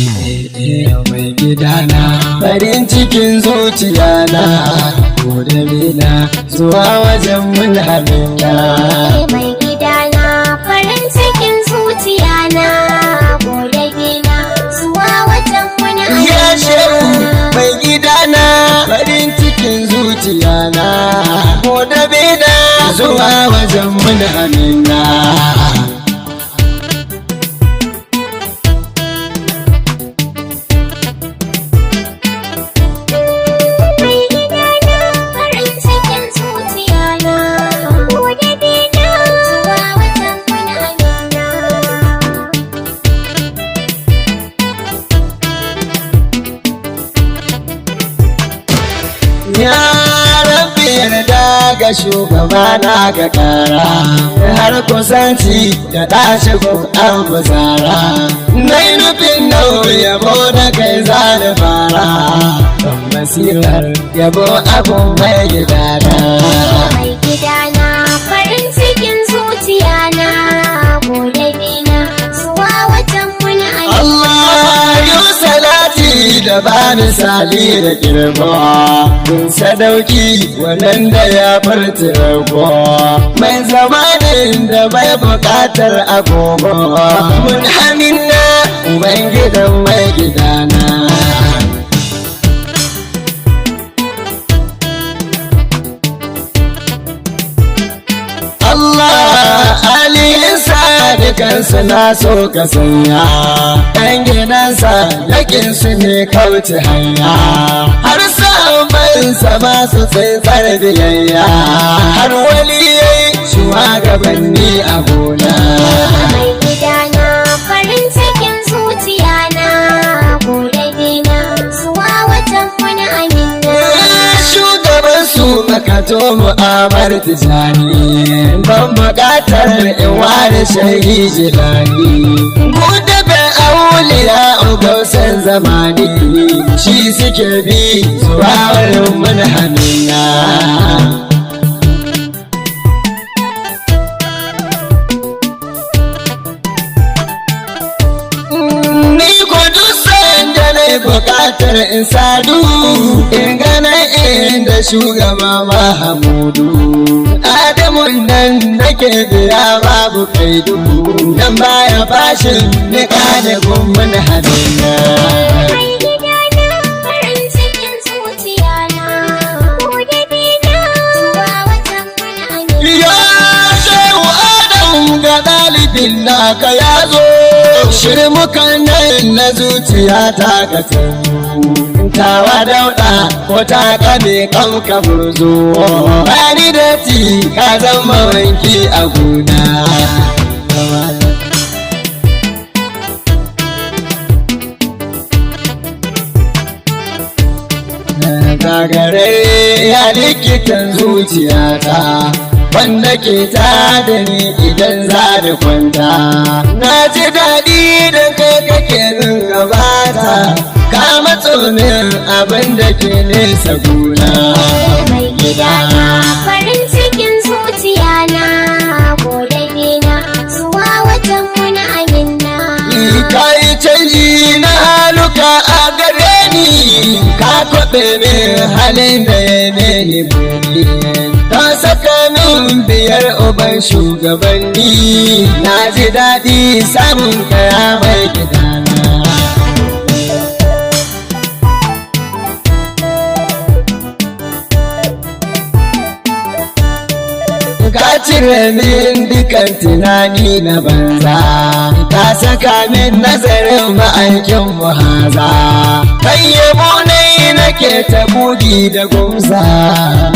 mai gidana farin cikin zuciya na gode mina zuwa wajen mun hamina mai gidana farin cikin zuciya na gode mina zuwa wajen mun hamina ya shehu mai gidana farin cikin zuciya na gode mina zuwa wajen mun hamina Ya rabbi yarda ga shugabana ga kara har kusanci da tashi an bazara nai nufin nauyi yabo da kai zani fara don basirar yabo abun mai gidana mai gidana farin cikin zuciya na gode bina zuwa wajen mun Allah yu salati da bani sali da girma kun sadauki wannan da ya farti rago mai zamanin da bai bukatar agogo mun hamina ubangidan mai gidana Allah aliyinsa da kansa na so ka sanya ɗan gidansa yakinsu ne kauce hanya har sabansa masu tsintsar biyayya har waliyai shugabanni a gona mai gidana farin cikin zuciya na gode bina zuwa wajen mun amina shugaban su makato mu'amar tijani ban bukatar in ware shahi jilani gudu bai auliya ugausan zamani shi suke bi zuwa wurin mun hamina bukatar in sadu in gana inda shugaba Mahamudu Adamun nan nake biya babu kaidu dan baya fashin nika da gummun hadina mai gidana farin cikin zuciya na gode bina zuwa wajen mun amina ya shehu Adam ga dalibin naka ya zo shirmukan nan na zuciya ta ka tawa dauda ko ta kame kan ka burzo bani da ti ka zama wanki a gona gagare ya likitan zuciyata wanda ke ta da ni idan za da kwanta na ji daɗi da kai kake min gabata ka matso min abin da ke nesa gona mai gidana farin cikin zuciya na gode bina zuwa wajen mun amina ka yi canji na haluka a gare ni ka kwaɓe min halin da ya neni buri ta saka min biyar uban shugabanni na ji daɗi samun kaya mai gidana ka cire min dukan tunani na banza ka saka min nazarin ma'aikin muhaza kan yabo nake ta bugi da gumsa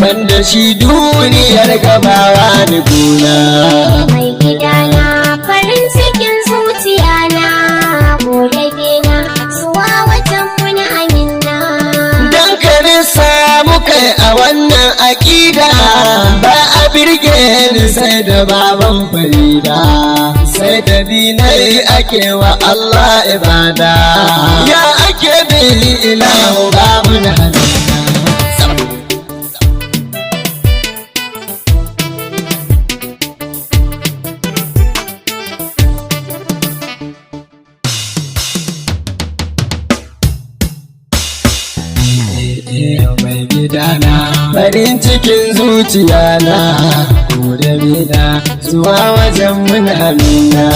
banda shi duniyar gabawa da gona mai gidana farin cikin zuciya na gode bina zuwa wajen mun amina dan karin samu kai a wannan aƙida ba a birge ni sai da baban farida sai da dinai ake wa Allah ibada ya ake bin ilahu babu na mai gidana farin cikin zuciya na da mina zuwa wajen muna mina.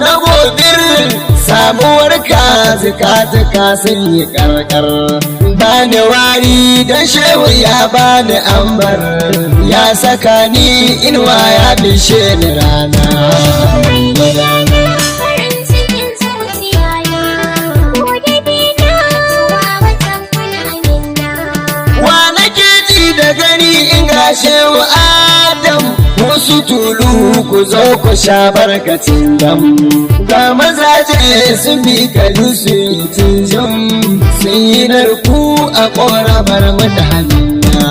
Na gobir samuwar ka zika sun yi karkar bani wari don shehu ya bani ambar ya saka ni inuwa ya bishe ni rana. Wa nake ji da gani in ga shehu Adam wasu tulu ku zo ku sha barkacin dam ga mazaje sun bi kalu su yi tinjin sun yi narku a ƙoramar mutanen na.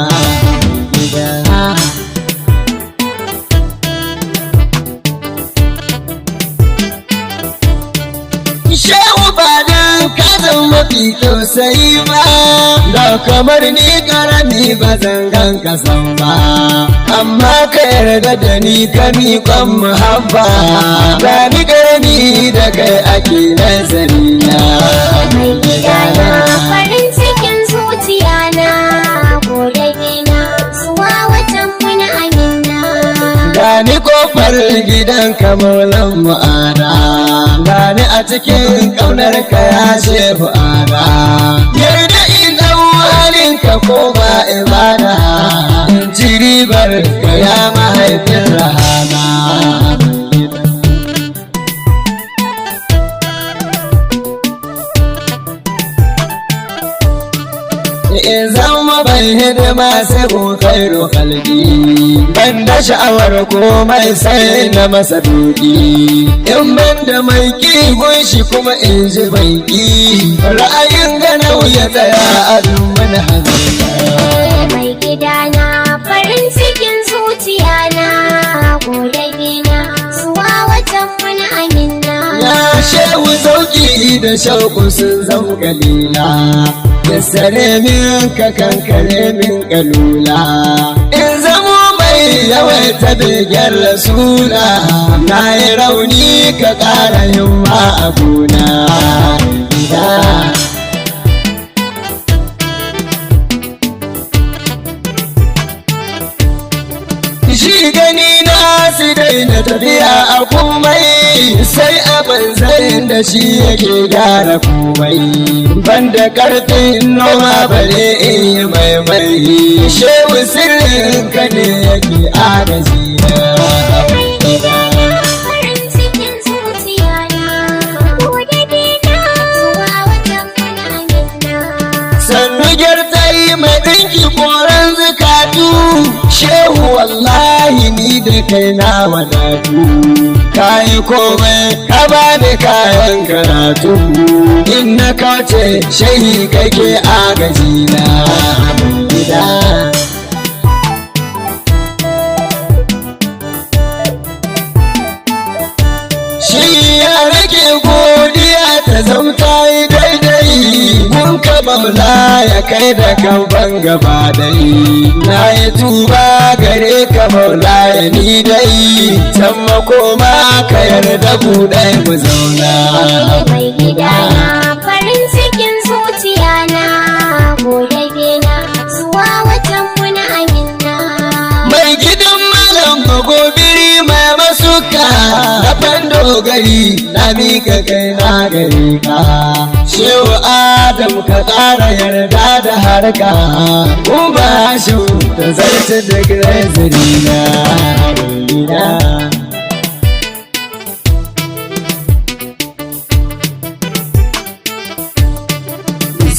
Shehu ba dan kazan mafi tausayi ba da kamar ni karami ba zan gan kasan ba amma ka yarda da ni ka miƙon muhabba ba ni karami da kai ake nazari na. Mai gidana farin cikin zuciya na gobe na zuwa watan muna amina. Gani kofar gidan kamalan mu'ada gani a cikin ƙaunar ka ya shehu ada yarda in ɗau halin ka koma ibada in ci ribar ka ya mahaifin rahama. In zama ban hidima sai ko khairu khalqi ban da sha'awar komai sai na masa duki in ban da mai kiwon shi kuma in ji bai ki ra'ayin ganau ya tsaya a dumin hanzarta. Mai gidana farin cikin zuciya na gobe na zuwa watan muna amina. Ya shehu zauki da shauku sun zama kalila yassare min ka kankare min kalula in zamo mai yawaita begen rasula na yi rauni ka ƙara yin ma a gona. Shi gani na su daina tafiya a komai sai a banzarin da shi yake gyara komai banda karfin noma bare in yi maimai shehu sirrin ka ne yake agaji na. Sannu gyartai mai ɗinki koren zukatu shehu wallahi ni da kai na wadatu kayi komai ka bani kayan karatu in na kauce shehi kake agaji na. Gida shi ya rage godiya ta zamta yi daidai gunka maula ya kai da kan gaba dai na yi tuba gare ka maula ya ni dai can makoma ka yarda buɗai mu zauna. Mai gidana farin cikin zuciya na gobe na zuwa watan muna amina. Mai gidan malam magobiri mai masuka na dogari na mika kai na gare ka shehu Fatim ka ƙara yarda da harka Uba shi da zarce da grazirina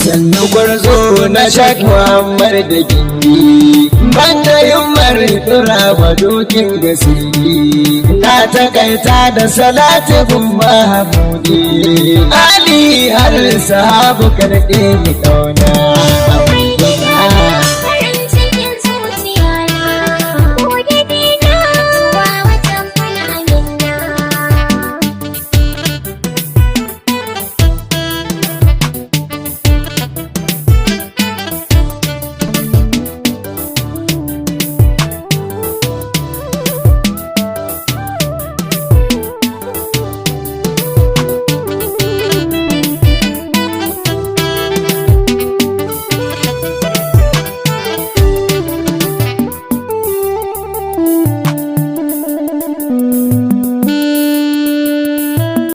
sannu gwarzo na Shak Muhammad da gindi banda yummar tura wa dokin gasiri na takaita da salati gun Mahamudi Ali har sahabu karɗe ni ƙauna